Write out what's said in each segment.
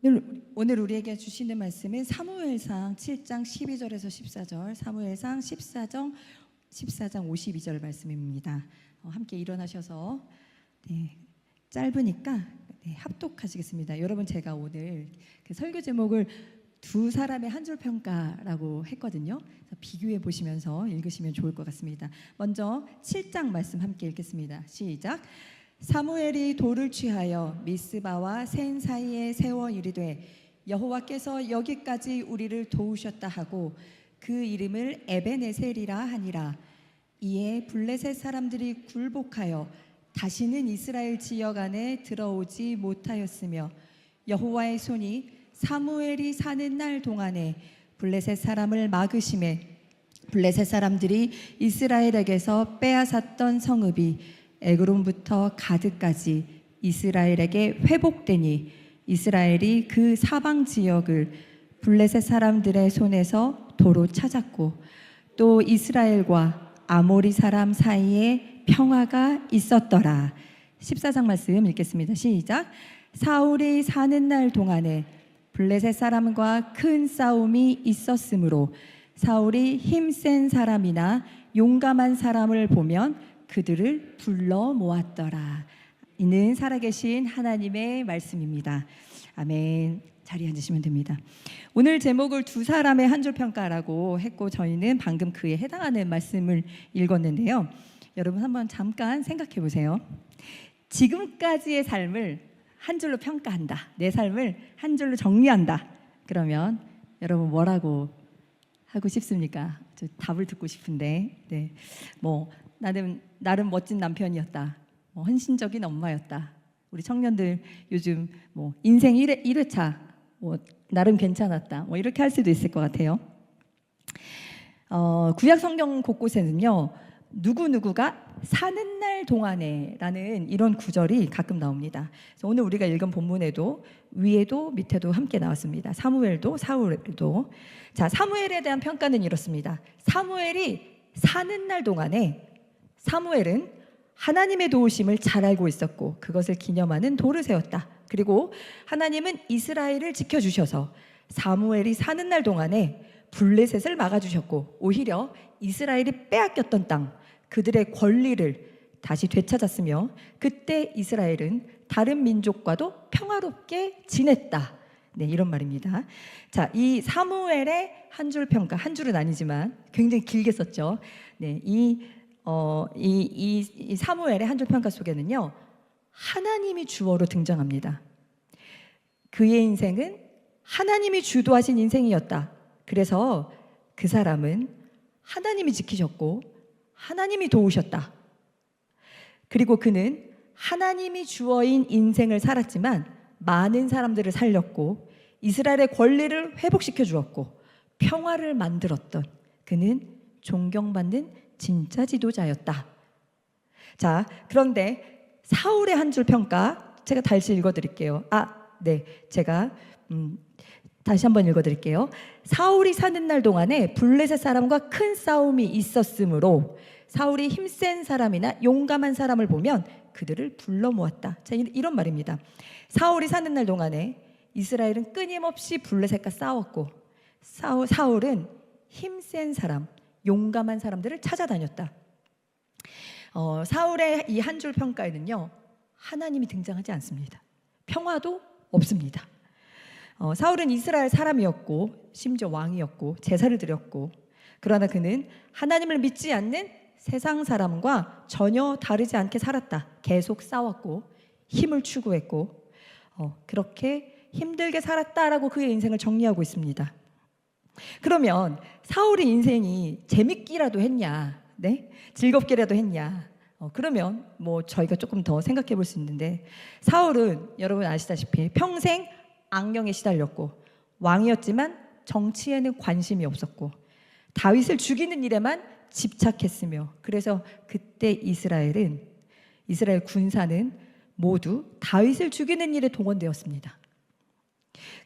오늘 우리에게 주시는 말씀은 사무엘상 7장 12절에서 14절, 사무엘상 14장 52절 말씀입니다. 함께 일어나셔서 짧으니까 합독하시겠습니다. 여러분, 제가 오늘 그 설교 제목을 두 사람의 한 줄 평가라고 했거든요. 비교해 보시면서 읽으시면 좋을 것 같습니다. 먼저 7장 말씀 함께 읽겠습니다. 시작. 사무엘이 돌을 취하여 미스바와 센 사이에 세워 이르되 여호와께서 여기까지 우리를 도우셨다 하고 그 이름을 에베네셀이라 하니라. 이에 블레셋 사람들이 굴복하여 다시는 이스라엘 지역 안에 들어오지 못하였으며 여호와의 손이 사무엘이 사는 날 동안에 블레셋 사람을 막으심에 블레셋 사람들이 이스라엘에게서 빼앗았던 성읍이 에그론부터 가드까지 이스라엘에게 회복되니 이스라엘이 그 사방 지역을 블레셋 사람들의 손에서 도로 찾았고 또 이스라엘과 아모리 사람 사이에 평화가 있었더라. 14장 말씀 읽겠습니다. 시작. 사울이 사는 날 동안에 블레셋 사람과 큰 싸움이 있었으므로 사울이 힘센 사람이나 용감한 사람을 보면 그들을 불러 모았더라. 이는 살아계신 하나님의 말씀입니다. 아멘. 자리에 앉으시면 됩니다. 오늘 제목을 두 사람의 한 줄 평가라고 했고 저희는 방금 그에 해당하는 말씀을 읽었는데요. 여러분 한번 잠깐 생각해 보세요. 지금까지의 삶을 한 줄로 평가한다. 내 삶을 한 줄로 정리한다. 그러면 여러분 뭐라고 하고 싶습니까? 저 답을 듣고 싶은데, 나름 멋진 남편이었다. 헌신적인 엄마였다. 우리 청년들 요즘 인생 1회차 나름 괜찮았다. 이렇게 할 수도 있을 것 같아요. 구약 성경 곳곳에는요. 누구누구가 사는 날 동안에라는 이런 구절이 가끔 나옵니다. 그래서 오늘 우리가 읽은 본문에도 위에도 밑에도 함께 나왔습니다. 사무엘도 사울도. 자, 사무엘에 대한 평가는 이렇습니다. 사무엘이 사는 날 동안에 사무엘은 하나님의 도우심을 잘 알고 있었고 그것을 기념하는 돌을 세웠다. 그리고 하나님은 이스라엘을 지켜주셔서 사무엘이 사는 날 동안에 블레셋을 막아주셨고 오히려 이스라엘이 빼앗겼던 땅, 그들의 권리를 다시 되찾았으며 그때 이스라엘은 다른 민족과도 평화롭게 지냈다. 이런 말입니다. 자, 이 사무엘의 한 줄 평가, 한 줄은 아니지만 굉장히 길게 썼죠. 이 사무엘의 한 줄 평가 속에는요, 하나님이 주어로 등장합니다. 그의 인생은 하나님이 주도하신 인생이었다. 그래서 그 사람은 하나님이 지키셨고 하나님이 도우셨다. 그리고 그는 하나님이 주어인 인생을 살았지만 많은 사람들을 살렸고 이스라엘의 권리를 회복시켜 주었고 평화를 만들었던 그는 존경받는 진짜 지도자였다. 자, 그런데 사울의 한 줄 평가 제가 다시 읽어드릴게요. 제가 다시 한번 읽어드릴게요. 사울이 사는 날 동안에 블레셋 사람과 큰 싸움이 있었으므로 사울이 힘센 사람이나 용감한 사람을 보면 그들을 불러 모았다. 자, 이런 말입니다. 사울이 사는 날 동안에 이스라엘은 끊임없이 블레셋과 싸웠고 사울은 힘센 사람, 용감한 사람들을 찾아다녔다. 사울의 이 한 줄 평가에는요, 하나님이 등장하지 않습니다. 평화도 없습니다. 사울은 이스라엘 사람이었고 심지어 왕이었고 제사를 드렸고 그러나 그는 하나님을 믿지 않는 세상 사람과 전혀 다르지 않게 살았다. 계속 싸웠고 힘을 추구했고 그렇게 힘들게 살았다라고 그의 인생을 정리하고 있습니다. 그러면 사울의 인생이 재밌기라도 했냐? 즐겁기라도 했냐? 그러면 저희가 조금 더 생각해 볼 수 있는데 사울은 여러분 아시다시피 평생 악령에 시달렸고 왕이었지만 정치에는 관심이 없었고 다윗을 죽이는 일에만 집착했으며 그래서 그때 이스라엘 군사는 모두 다윗을 죽이는 일에 동원되었습니다.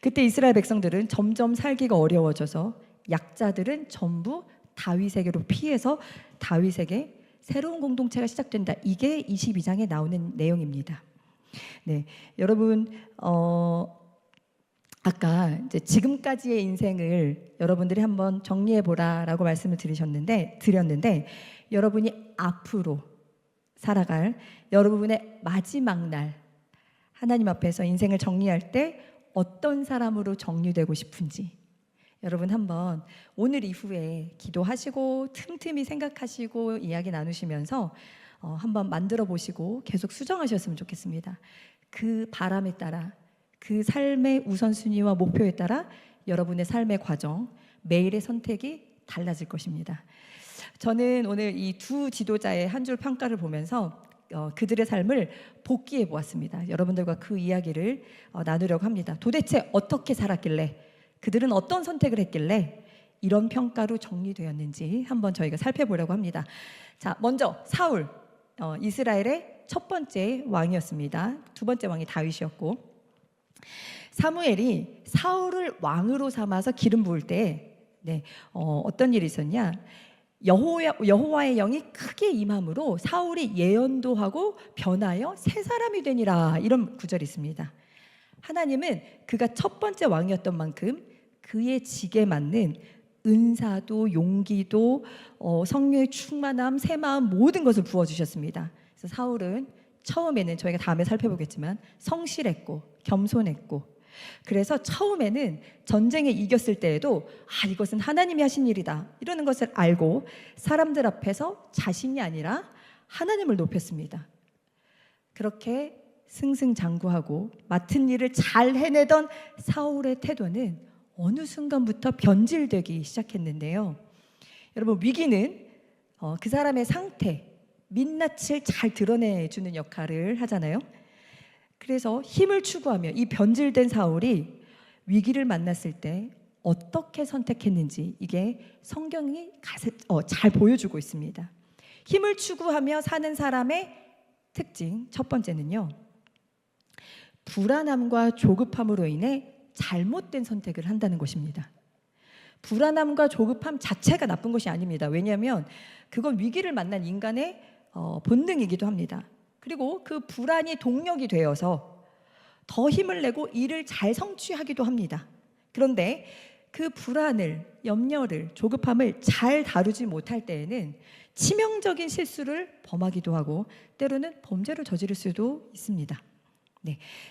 그때 이스라엘 백성들은 점점 살기가 어려워져서 약자들은 전부 다윗에게로 피해서 다윗에게 새로운 공동체가 시작된다. 이게 22장에 나오는 내용입니다. 여러분 아까 이제 지금까지의 인생을 여러분들이 한번 정리해 보라라고 말씀을 드렸는데 여러분이 앞으로 살아갈 여러분의 마지막 날 하나님 앞에서 인생을 정리할 때 어떤 사람으로 정리되고 싶은지 여러분 한번 오늘 이후에 기도하시고 틈틈이 생각하시고 이야기 나누시면서 한번 만들어 보시고 계속 수정하셨으면 좋겠습니다. 그 바람에 따라 그 삶의 우선순위와 목표에 따라 여러분의 삶의 과정, 매일의 선택이 달라질 것입니다. 저는 오늘 이 두 지도자의 한 줄 평가를 보면서 그들의 삶을 복기해 보았습니다. 여러분들과 그 이야기를 나누려고 합니다. 도대체 어떻게 살았길래, 그들은 어떤 선택을 했길래 이런 평가로 정리되었는지 한번 저희가 살펴보려고 합니다. 자, 먼저 사울, 이스라엘의 첫 번째 왕이었습니다. 두 번째 왕이 다윗이었고, 사무엘이 사울을 왕으로 삼아서 기름 부을 때 어떤 일이 있었냐? 여호와의 영이 크게 임함으로 사울이 예언도 하고 변하여 새 사람이 되니라, 이런 구절이 있습니다. 하나님은 그가 첫 번째 왕이었던 만큼 그의 직에 맞는 은사도 용기도 성령의 충만함, 새 마음 모든 것을 부어주셨습니다. 그래서 사울은 처음에는 저희가 다음에 살펴보겠지만 성실했고 겸손했고, 그래서 처음에는 전쟁에 이겼을 때에도 이것은 하나님이 하신 일이다 이러는 것을 알고 사람들 앞에서 자신이 아니라 하나님을 높였습니다. 그렇게 승승장구하고 맡은 일을 잘 해내던 사울의 태도는 어느 순간부터 변질되기 시작했는데요. 여러분, 위기는 그 사람의 상태, 민낯을 잘 드러내주는 역할을 하잖아요. 그래서 힘을 추구하며 이 변질된 사울이 위기를 만났을 때 어떻게 선택했는지 이게 성경이 잘 보여주고 있습니다. 힘을 추구하며 사는 사람의 특징 첫 번째는요, 불안함과 조급함으로 인해 잘못된 선택을 한다는 것입니다. 불안함과 조급함 자체가 나쁜 것이 아닙니다. 왜냐하면 그건 위기를 만난 인간의 본능이기도 합니다. 그리고 그 불안이 동력이 되어서 더 힘을 내고 일을 잘 성취하기도 합니다. 그런데 그 불안을, 염려를, 조급함을 잘 다루지 못할 때에는 치명적인 실수를 범하기도 하고 때로는 범죄를 저지를 수도 있습니다.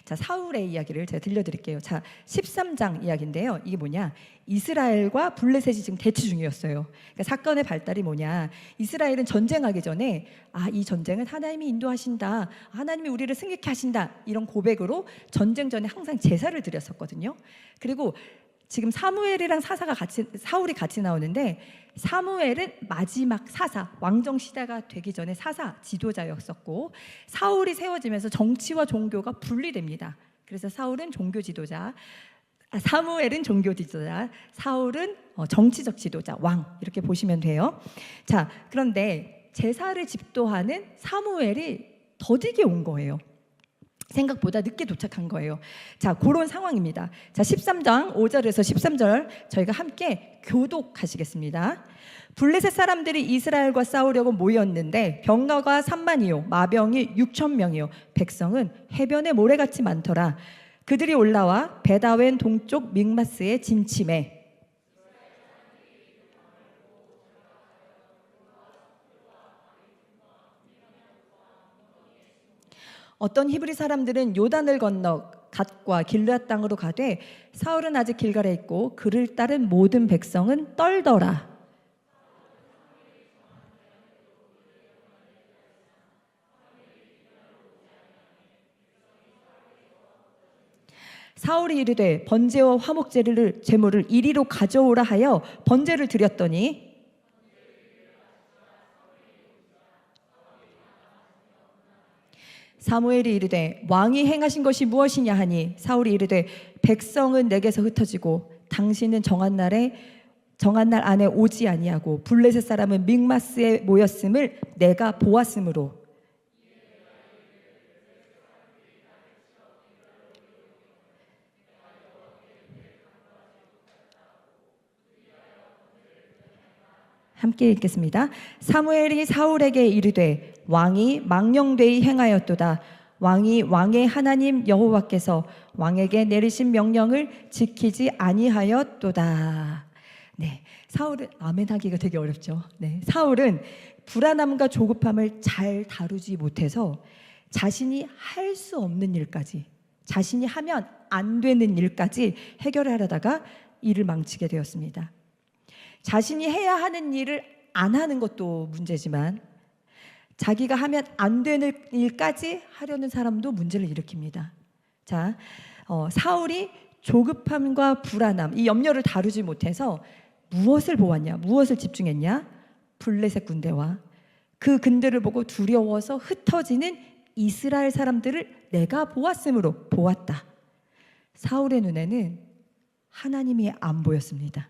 자, 사울의 이야기를 제가 들려드릴게요. 자, 13장 이야기인데요. 이게 뭐냐? 이스라엘과 블레셋이 지금 대치 중이었어요. 그러니까 사건의 발달이 뭐냐? 이스라엘은 전쟁하기 전에 이 전쟁은 하나님이 인도하신다, 하나님이 우리를 승리케 하신다, 이런 고백으로 전쟁 전에 항상 제사를 드렸었거든요. 그리고 지금 사무엘이랑 사울이 같이 나오는데, 사무엘은 마지막 사사, 왕정 시대가 되기 전에 사사, 지도자였었고, 사울이 세워지면서 정치와 종교가 분리됩니다. 그래서 사울은 종교 지도자, 사무엘은 종교 지도자, 사울은 정치적 지도자, 왕, 이렇게 보시면 돼요. 자, 그런데 제사를 집도하는 사무엘이 더디게 온 거예요. 생각보다 늦게 도착한 거예요. 자, 그런 상황입니다. 자, 13장 5절에서 13절 저희가 함께 교독하시겠습니다. 블레셋 사람들이 이스라엘과 싸우려고 모였는데 병거가 3만이요 마병이 6천 명이요 백성은 해변에 모래같이 많더라. 그들이 올라와 베다웬 동쪽 믹마스에 진침해 어떤 히브리 사람들은 요단을 건너 갓과 길르앗 땅으로 가되 사울은 아직 길갈에 있고 그를 따른 모든 백성은 떨더라. 사울이 이르되 번제와 화목 제물을 이리로 가져오라 하여 번제를 드렸더니 사무엘이 이르되 왕이 행하신 것이 무엇이냐 하니 사울이 이르되 백성은 내게서 흩어지고 당신은 정한 날 안에 오지 아니하고 블레셋 사람은 믹마스에 모였음을 내가 보았으므로. 함께 읽겠습니다. 사무엘이 사울에게 이르되 왕이 망령되이 행하였도다. 왕의 하나님 여호와께서 왕에게 내리신 명령을 지키지 아니하였도다. 네, 사울은 아멘하기가 되게 어렵죠. 네, 사울은 불안함과 조급함을 잘 다루지 못해서 자신이 할 수 없는 일까지, 자신이 하면 안 되는 일까지 해결하려다가 일을 망치게 되었습니다. 자신이 해야 하는 일을 안 하는 것도 문제지만 자기가 하면 안 되는 일까지 하려는 사람도 문제를 일으킵니다. 자, 사울이 조급함과 불안함, 이 염려를 다루지 못해서 무엇을 보았냐? 무엇을 집중했냐? 블레셋 군대와 그 군대를 보고 두려워서 흩어지는 이스라엘 사람들을 내가 보았으므로 보았다. 사울의 눈에는 하나님이 안 보였습니다.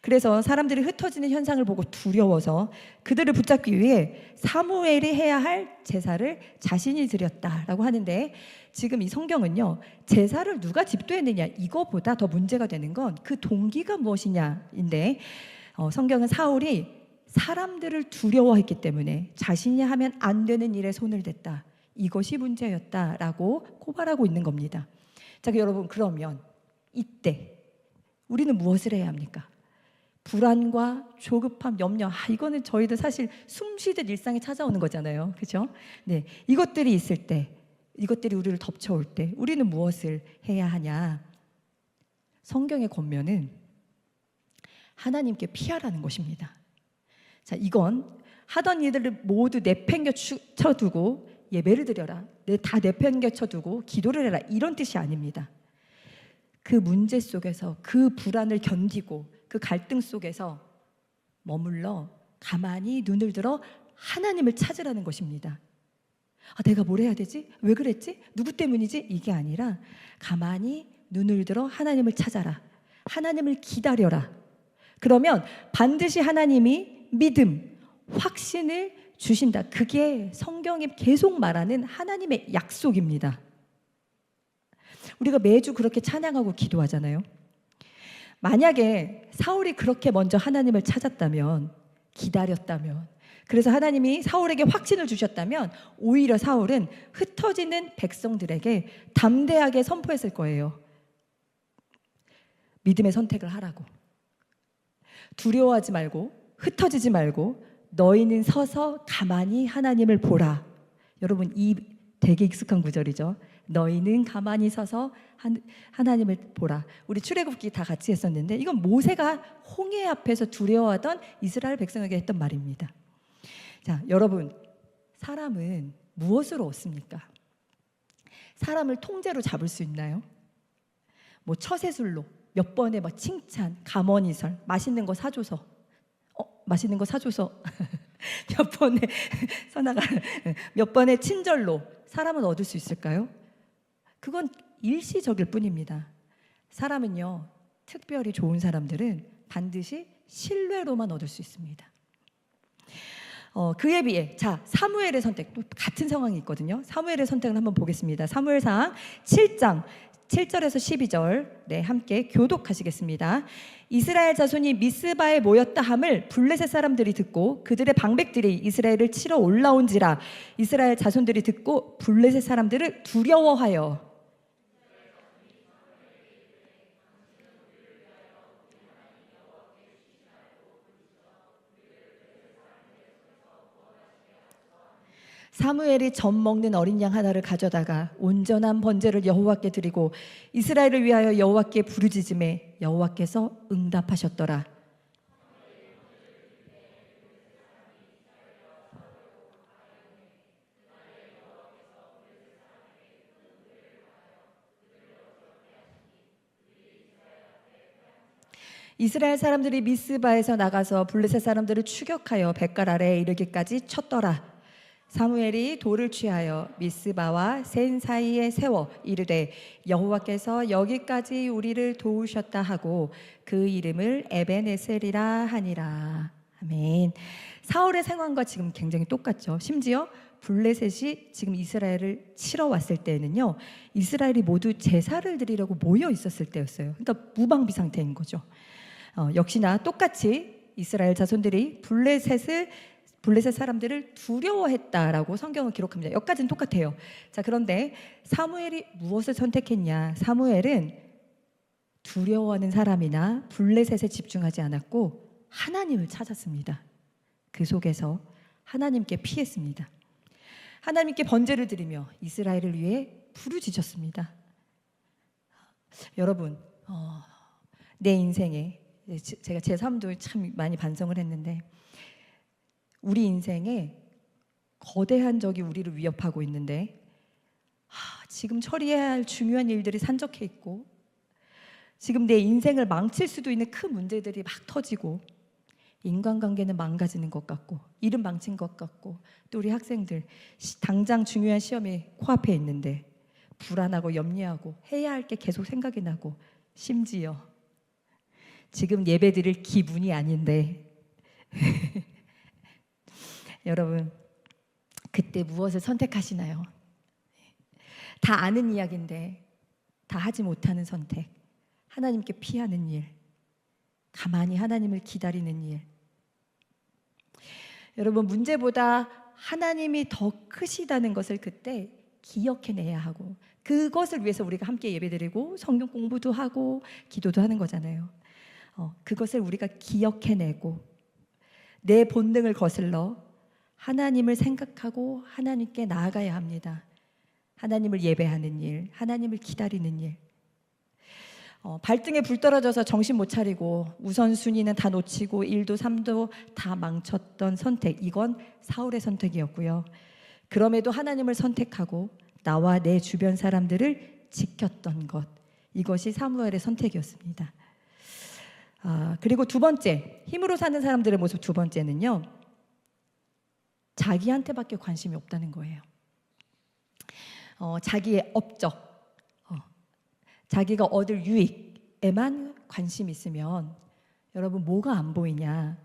그래서 사람들이 흩어지는 현상을 보고 두려워서 그들을 붙잡기 위해 사무엘이 해야 할 제사를 자신이 드렸다라고 하는데, 지금 이 성경은요, 제사를 누가 집도했느냐 이거보다 더 문제가 되는 건 그 동기가 무엇이냐인데, 성경은 사울이 사람들을 두려워했기 때문에 자신이 하면 안 되는 일에 손을 댔다, 이것이 문제였다라고 고발하고 있는 겁니다. 자, 여러분, 그러면 이때 우리는 무엇을 해야 합니까? 불안과 조급함, 염려, 이거는 저희들 사실 숨쉬듯 일상에 찾아오는 거잖아요. 그렇죠? 네, 이것들이 있을 때, 이것들이 우리를 덮쳐올 때 우리는 무엇을 해야 하냐? 성경의 권면은 하나님께 피하라는 것입니다. 자, 이건 하던 일들을 모두 내팽겨쳐두고 예배를 드려라, 다 내팽겨쳐두고 기도를 해라, 이런 뜻이 아닙니다. 그 문제 속에서 그 불안을 견디고 그 갈등 속에서 머물러 가만히 눈을 들어 하나님을 찾으라는 것입니다. 내가 뭘 해야 되지? 왜 그랬지? 누구 때문이지? 이게 아니라 가만히 눈을 들어 하나님을 찾아라, 하나님을 기다려라. 그러면 반드시 하나님이 믿음, 확신을 주신다. 그게 성경이 계속 말하는 하나님의 약속입니다. 우리가 매주 그렇게 찬양하고 기도하잖아요. 만약에 사울이 그렇게 먼저 하나님을 찾았다면, 기다렸다면, 그래서 하나님이 사울에게 확신을 주셨다면 오히려 사울은 흩어지는 백성들에게 담대하게 선포했을 거예요. 믿음의 선택을 하라고. 두려워하지 말고 흩어지지 말고 너희는 서서 가만히 하나님을 보라. 여러분, 이 되게 익숙한 구절이죠. 너희는 가만히 서서 하나님을 보라. 우리 출애굽기 다 같이 했었는데, 이건 모세가 홍해 앞에서 두려워하던 이스라엘 백성에게 했던 말입니다. 자, 여러분, 사람은 무엇으로 얻습니까? 사람을 통째로 잡을 수 있나요? 뭐 처세술로 몇 번의 칭찬, 감언이설, 맛있는 거 사줘서, 맛있는 거 사줘서 몇 번의 선아가 몇 번의 친절로 사람은 얻을 수 있을까요? 그건 일시적일 뿐입니다. 사람은요, 특별히 좋은 사람들은 반드시 신뢰로만 얻을 수 있습니다. 그에 비해 사무엘의 선택, 또 같은 상황이 있거든요. 사무엘의 선택을 한번 보겠습니다. 사무엘상 7장 7절에서 12절 네, 함께 교독하시겠습니다. 이스라엘 자손이 미스바에 모였다 함을 블레셋 사람들이 듣고 그들의 방백들이 이스라엘을 치러 올라온지라. 이스라엘 자손들이 듣고 블레셋 사람들을 두려워하여 사무엘이 젖 먹는 어린 양 하나를 가져다가 온전한 번제를 여호와께 드리고 이스라엘을 위하여 여호와께 부르짖음에 여호와께서 응답하셨더라. 이스라엘 사람들이 미스바에서 나가서 블레셋 사람들을 추격하여 뱃갈 아래에 이르기까지 쳤더라. 사무엘이 돌을 취하여 미스바와 센 사이에 세워 이르되 여호와께서 여기까지 우리를 도우셨다 하고 그 이름을 에벤에셀이라 하니라. 아멘. 사울의 상황과 지금 굉장히 똑같죠. 심지어 블레셋이 지금 이스라엘을 치러 왔을 때는요, 이스라엘이 모두 제사를 드리려고 모여 있었을 때였어요. 그러니까 무방비 상태인 거죠. 역시나 똑같이 이스라엘 자손들이 블레셋 사람들을 두려워했다라고 성경은 기록합니다. 여기까지는 똑같아요. 자, 그런데 사무엘이 무엇을 선택했냐? 사무엘은 두려워하는 사람이나 블레셋에 집중하지 않았고 하나님을 찾았습니다. 그 속에서 하나님께 피했습니다. 하나님께 번제를 드리며 이스라엘을 위해 부르짖었습니다. 여러분, 내 인생에 제가 제 삶도 참 많이 반성을 했는데 우리 인생에 거대한 적이 우리를 위협하고 있는데 지금 처리해야 할 중요한 일들이 산적해 있고 지금 내 인생을 망칠 수도 있는 큰 문제들이 막 터지고 인간관계는 망가지는 것 같고 일은 망친 것 같고 또 우리 학생들 당장 중요한 시험이 코앞에 있는데 불안하고 염려하고 해야 할 게 계속 생각이 나고 심지어 지금 예배 드릴 기분이 아닌데 여러분 그때 무엇을 선택하시나요? 다 아는 이야기인데 다 하지 못하는 선택, 하나님께 피하는 일, 가만히 하나님을 기다리는 일. 여러분 문제보다 하나님이 더 크시다는 것을 그때 기억해내야 하고 그것을 위해서 우리가 함께 예배드리고 성경 공부도 하고 기도도 하는 거잖아요. 그것을 우리가 기억해내고 내 본능을 거슬러 하나님을 생각하고 하나님께 나아가야 합니다. 하나님을 예배하는 일, 하나님을 기다리는 일. 발등에 불 떨어져서 정신 못 차리고 우선순위는 다 놓치고 일도 삶도 다 망쳤던 선택, 이건 사울의 선택이었고요. 그럼에도 하나님을 선택하고 나와 내 주변 사람들을 지켰던 것, 이것이 사무엘의 선택이었습니다. 그리고 두 번째, 힘으로 사는 사람들의 모습 두 번째는요, 자기한테밖에 관심이 없다는 거예요. 자기의 업적, 자기가 얻을 유익에만 관심이 있으면 여러분 뭐가 안 보이냐?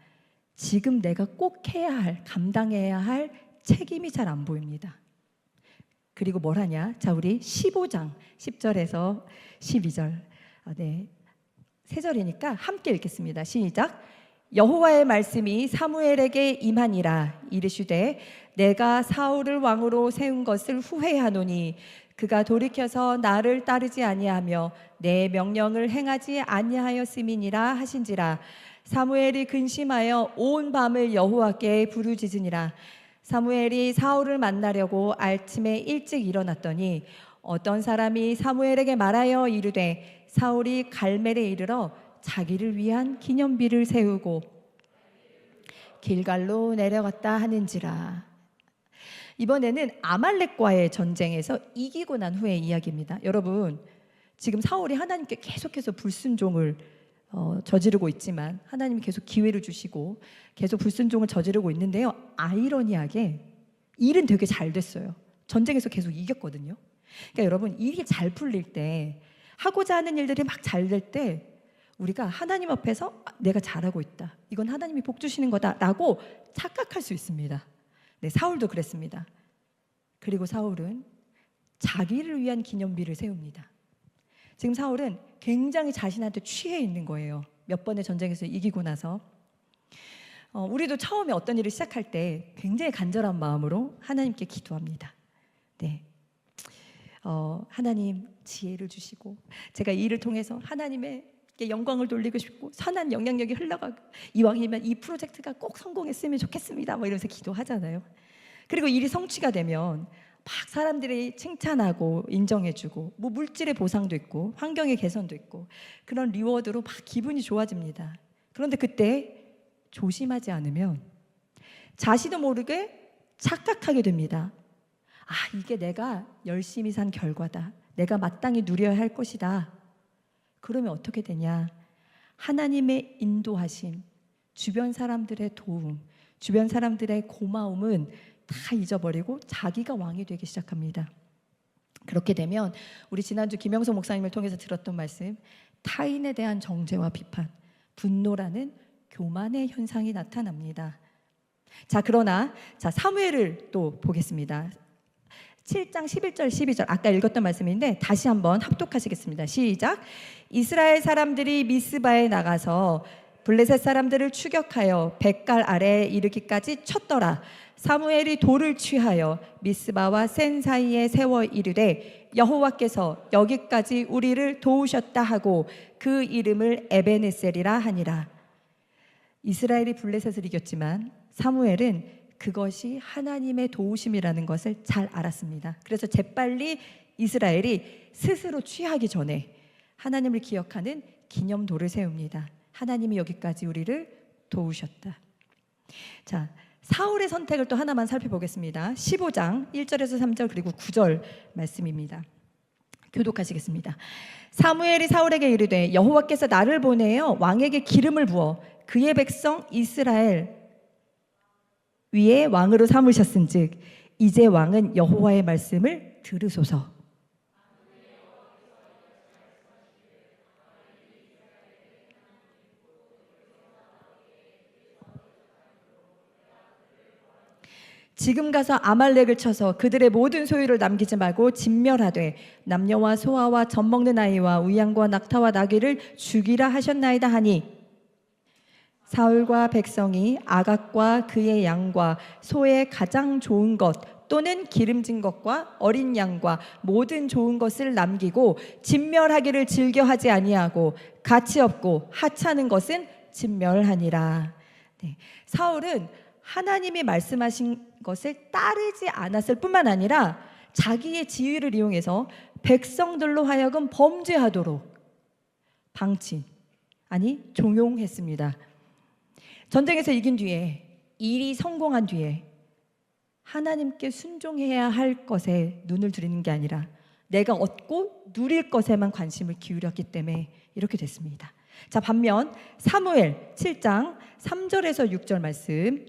지금 내가 꼭 해야 할, 감당해야 할 책임이 잘 안 보입니다. 그리고 뭘 하냐? 자, 우리 15장 10절에서 12절, 네, 3절이니까 함께 읽겠습니다. 시작. 여호와의 말씀이 사무엘에게 임하니라. 이르시되 내가 사울을 왕으로 세운 것을 후회하노니 그가 돌이켜서 나를 따르지 아니하며 내 명령을 행하지 아니하였음이니라 하신지라. 사무엘이 근심하여 온 밤을 여호와께 부르짖으니라. 사무엘이 사울을 만나려고 아침에 일찍 일어났더니 어떤 사람이 사무엘에게 말하여 이르되 사울이 갈멜에 이르러 자기를 위한 기념비를 세우고 길갈로 내려갔다 하는지라. 이번에는 아말렉과의 전쟁에서 이기고 난 후의 이야기입니다. 여러분, 지금 사울이 하나님께 계속해서 불순종을 저지르고 있지만 하나님이 계속 기회를 주시고 계속 불순종을 저지르고 있는데요, 아이러니하게 일은 되게 잘 됐어요. 전쟁에서 계속 이겼거든요. 그러니까 여러분, 일이 잘 풀릴 때, 하고자 하는 일들이 막 잘 될 때 우리가 하나님 앞에서 내가 잘하고 있다, 이건 하나님이 복 주시는 거다라고 착각할 수 있습니다. 네, 사울도 그랬습니다. 그리고 사울은 자기를 위한 기념비를 세웁니다. 지금 사울은 굉장히 자신한테 취해 있는 거예요. 몇 번의 전쟁에서 이기고 나서. 우리도 처음에 어떤 일을 시작할 때 굉장히 간절한 마음으로 하나님께 기도합니다. 네, 하나님 지혜를 주시고 제가 이 일을 통해서 하나님의 영광을 돌리고 싶고 선한 영향력이 흘러가고 이왕이면 이 프로젝트가 꼭 성공했으면 좋겠습니다, 뭐 이러면서 기도하잖아요. 그리고 일이 성취가 되면 막 사람들이 칭찬하고 인정해주고 뭐 물질의 보상도 있고 환경의 개선도 있고 그런 리워드로 막 기분이 좋아집니다. 그런데 그때 조심하지 않으면 자신도 모르게 착각하게 됩니다. 이게 내가 열심히 산 결과다, 내가 마땅히 누려야 할 것이다. 그러면 어떻게 되냐? 하나님의 인도하심, 주변 사람들의 도움, 주변 사람들의 고마움은 다 잊어버리고 자기가 왕이 되기 시작합니다. 그렇게 되면 우리 지난주 김영석 목사님을 통해서 들었던 말씀, 타인에 대한 정죄와 비판, 분노라는 교만의 현상이 나타납니다. 자, 그러나 사무엘을 또 보겠습니다. 7장 11절 12절 아까 읽었던 말씀인데 다시 한번 합독하시겠습니다. 시작. 이스라엘 사람들이 미스바에 나가서 블레셋 사람들을 추격하여 벳갈 아래에 이르기까지 쳤더라. 사무엘이 돌을 취하여 미스바와 센 사이에 세워 이르되 여호와께서 여기까지 우리를 도우셨다 하고 그 이름을 에베네셀이라 하니라. 이스라엘이 블레셋을 이겼지만 사무엘은 그것이 하나님의 도우심이라는 것을 잘 알았습니다. 그래서 재빨리 이스라엘이 스스로 취하기 전에 하나님을 기억하는 기념돌을 세웁니다. 하나님이 여기까지 우리를 도우셨다. 자, 사울의 선택을 또 하나만 살펴보겠습니다. 15장 1절에서 3절 그리고 9절 말씀입니다. 교독하시겠습니다. 사무엘이 사울에게 이르되 여호와께서 나를 보내어 왕에게 기름을 부어 그의 백성 이스라엘 위에 왕으로 삼으셨은즉 이제 왕은 여호와의 말씀을 들으소서. 지금 가서 아말렉을 쳐서 그들의 모든 소유를 남기지 말고 진멸하되 남녀와 소아와 젖 먹는 아이와 우양과 낙타와 나귀를 죽이라 하셨나이다 하니 사울과 백성이 아각과 그의 양과 소의 가장 좋은 것 또는 기름진 것과 어린 양과 모든 좋은 것을 남기고 진멸하기를 즐겨하지 아니하고 가치 없고 하찮은 것은 진멸하니라. 네. 사울은 하나님이 말씀하신 것을 따르지 않았을 뿐만 아니라 자기의 지위를 이용해서 백성들로 하여금 범죄하도록 방치, 아니 종용했습니다. 전쟁에서 이긴 뒤에, 일이 성공한 뒤에 하나님께 순종해야 할 것에 눈을 들이는 게 아니라 내가 얻고 누릴 것에만 관심을 기울였기 때문에 이렇게 됐습니다. 자, 반면 사무엘 7장 3절에서 6절 말씀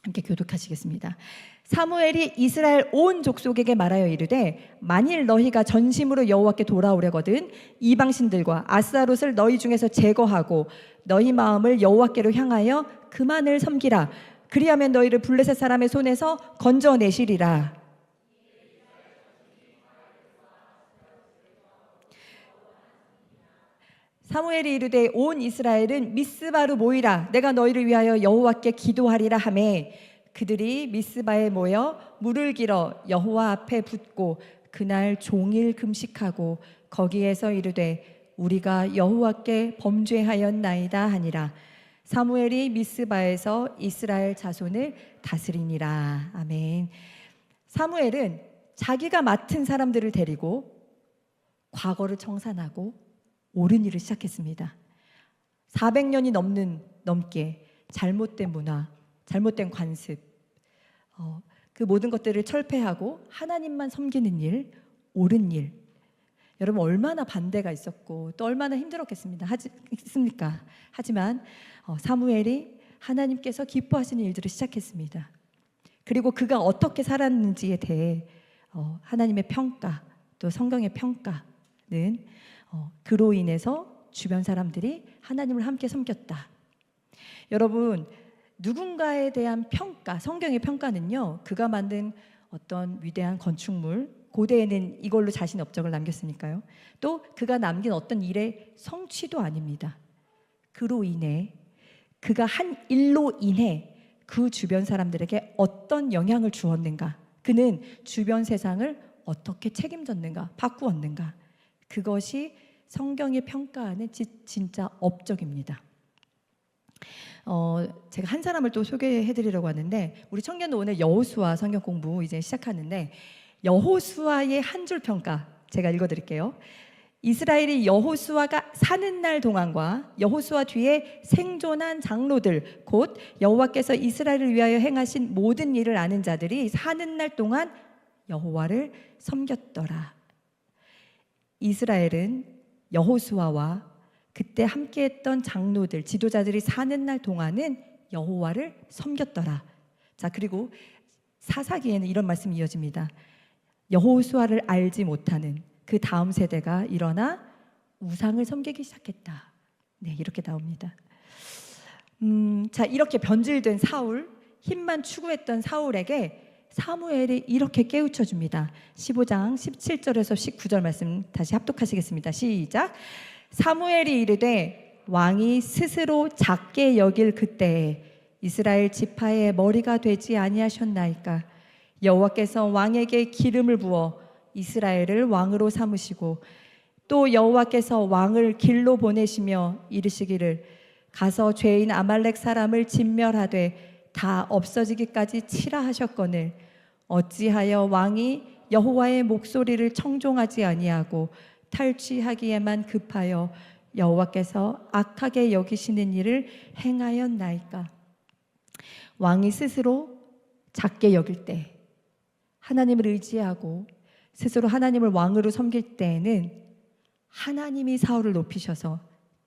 함께 교독하시겠습니다. 사무엘이 이스라엘 온 족속에게 말하여 이르되 만일 너희가 전심으로 여호와께 돌아오려거든 이방신들과 아스타롯을 너희 중에서 제거하고 너희 마음을 여호와께로 향하여 그만을 섬기라. 그리하면 너희를 블레셋 사람의 손에서 건져내시리라. 사무엘이 이르되 온 이스라엘은 미스바로 모이라. 내가 너희를 위하여 여호와께 기도하리라 하매 그들이 미스바에 모여 물을 길어 여호와 앞에 붓고 그날 종일 금식하고 거기에서 이르되 우리가 여호와께 범죄하였나이다 하니라. 사무엘이 미스바에서 이스라엘 자손을 다스리니라. 아멘. 사무엘은 자기가 맡은 사람들을 데리고 과거를 청산하고 옳은 일을 시작했습니다. 400년이 넘게 잘못된 문화, 잘못된 관습, 그 모든 것들을 철폐하고 하나님만 섬기는 일, 옳은 일. 여러분 얼마나 반대가 있었고 또 얼마나 힘들었겠습니까? 하지만 사무엘이 하나님께서 기뻐하시는 일들을 시작했습니다. 그리고 그가 어떻게 살았는지에 대해 하나님의 평가, 또 성경의 평가는 그로 인해서 주변 사람들이 하나님을 함께 섬겼다. 여러분 누군가에 대한 평가, 성경의 평가는요, 그가 만든 어떤 위대한 건축물, 고대에는 이걸로 자신의 업적을 남겼으니까요. 또 그가 남긴 어떤 일의 성취도 아닙니다. 그로 인해, 그가 한 일로 인해 그 주변 사람들에게 어떤 영향을 주었는가, 그는 주변 세상을 어떻게 책임졌는가, 바꾸었는가, 그것이 성경이 평가하는 진짜 업적입니다. 제가 한 사람을 또 소개해드리려고 하는데, 우리 청년도 오늘 여호수아 성경 공부 이제 시작하는데, 여호수아의 한 줄 평가 제가 읽어드릴게요. 이스라엘이 여호수아가 사는 날 동안과 여호수아 뒤에 생존한 장로들, 곧 여호와께서 이스라엘을 위하여 행하신 모든 일을 아는 자들이 사는 날 동안 여호와를 섬겼더라. 이스라엘은 여호수아와 그때 함께했던 장로들, 지도자들이 사는 날 동안은 여호와를 섬겼더라. 자, 그리고 사사기에는 이런 말씀이 이어집니다. 여호수아를 알지 못하는 그 다음 세대가 일어나 우상을 섬기기 시작했다. 네, 이렇게 나옵니다. 자, 이렇게 변질된 사울, 힘만 추구했던 사울에게 사무엘이 이렇게 깨우쳐 줍니다. 15장 17절에서 19절 말씀 다시 합독하시겠습니다. 시작. 사무엘이 이르되 왕이 스스로 작게 여길 그때에 이스라엘 지파의 머리가 되지 아니하셨나이까. 여호와께서 왕에게 기름을 부어 이스라엘을 왕으로 삼으시고 또 여호와께서 왕을 길로 보내시며 이르시기를 가서 죄인 아말렉 사람을 진멸하되 다 없어지기까지 치라 하셨거늘 어찌하여 왕이 여호와의 목소리를 청종하지 아니하고 탈취하기에만 급하여 여호와께서 악하게 여기시는 일을 행하였나이까. 왕이 스스로 작게 여길 때, 하나님을 의지하고 스스로 하나님을 왕으로 섬길 때에는 하나님이 사울을 높이셔서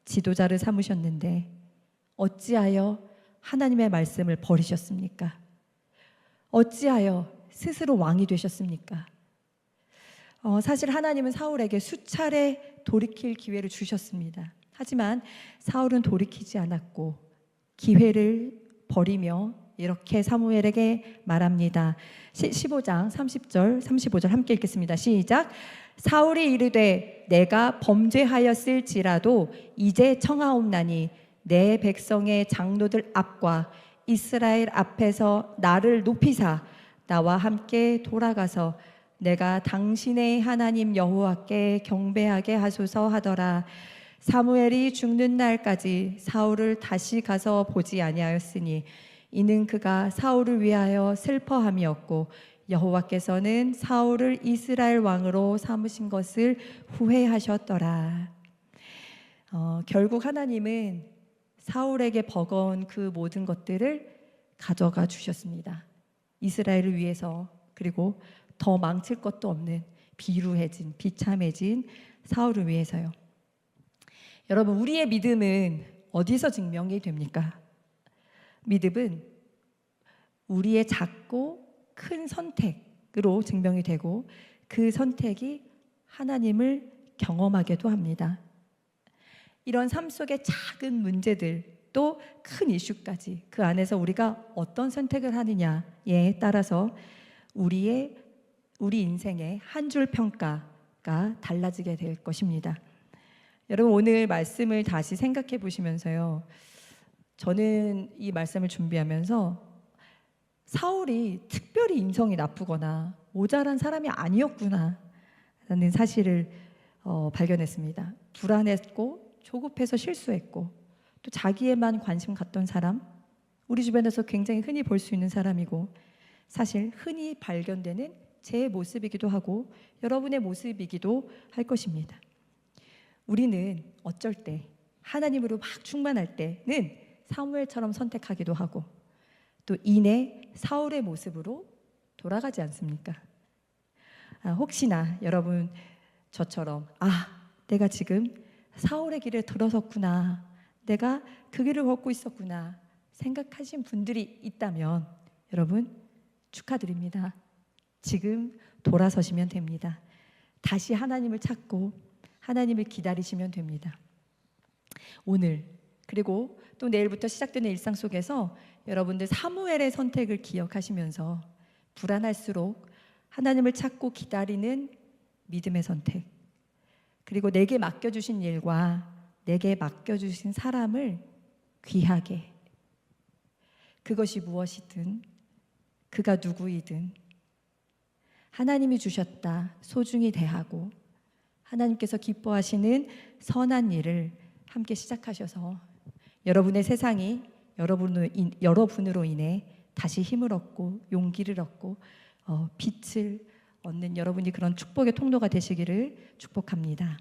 지도자를 삼으셨는데 어찌하여 하나님의 말씀을 버리셨습니까? 어찌하여 스스로 왕이 되셨습니까? 사실 하나님은 사울에게 수차례 돌이킬 기회를 주셨습니다. 하지만 사울은 돌이키지 않았고 기회를 버리며 이렇게 사무엘에게 말합니다. 15장 30절 35절 함께 읽겠습니다. 시작. 사울이 이르되 내가 범죄하였을지라도 이제 청하옵나니 내 백성의 장로들 앞과 이스라엘 앞에서 나를 높이사 나와 함께 돌아가서 내가 당신의 하나님 여호와께 경배하게 하소서 하더라. 사무엘이 죽는 날까지 사울을 다시 가서 보지 아니하였으니 이는 그가 사울을 위하여 슬퍼함이었고 여호와께서는 사울을 이스라엘 왕으로 삼으신 것을 후회하셨더라. 결국 하나님은 사울에게 버거운 그 모든 것들을 가져가 주셨습니다. 이스라엘을 위해서, 그리고 더 망칠 것도 없는 비루해진 비참해진 사울을 위해서요. 여러분, 우리의 믿음은 어디서 증명이 됩니까? 믿음은 우리의 작고 큰 선택으로 증명이 되고 그 선택이 하나님을 경험하게도 합니다. 이런 삶 속의 작은 문제들 또 큰 이슈까지 그 안에서 우리가 어떤 선택을 하느냐에 따라서 우리 인생의 한 줄 평가가 달라지게 될 것입니다. 여러분, 오늘 말씀을 다시 생각해 보시면서요, 저는 이 말씀을 준비하면서 사울이 특별히 인성이 나쁘거나 모자란 사람이 아니었구나 라는 사실을 발견했습니다. 불안했고 조급해서 실수했고 또 자기에만 관심 갖던 사람, 우리 주변에서 굉장히 흔히 볼 수 있는 사람이고 사실 흔히 발견되는 제 모습이기도 하고 여러분의 모습이기도 할 것입니다. 우리는 어쩔 때 하나님으로 막 충만할 때는 사무엘처럼 선택하기도 하고 또 이내 사울의 모습으로 돌아가지 않습니까? 혹시나 여러분 저처럼 내가 지금 사울의 길에 들어섰구나, 내가 그 길을 걷고 있었구나 생각하신 분들이 있다면 여러분 축하드립니다. 지금 돌아서시면 됩니다. 다시 하나님을 찾고 하나님을 기다리시면 됩니다. 오늘 그리고 또 내일부터 시작되는 일상 속에서 여러분들 사무엘의 선택을 기억하시면서 불안할수록 하나님을 찾고 기다리는 믿음의 선택, 그리고 내게 맡겨주신 일과 내게 맡겨주신 사람을 귀하게, 그것이 무엇이든 그가 누구이든 하나님이 주셨다 소중히 대하고 하나님께서 기뻐하시는 선한 일을 함께 시작하셔서 여러분의 세상이 여러분으로 인해 다시 힘을 얻고 용기를 얻고 빛을 얻는 여러분이 그런 축복의 통로가 되시기를 축복합니다.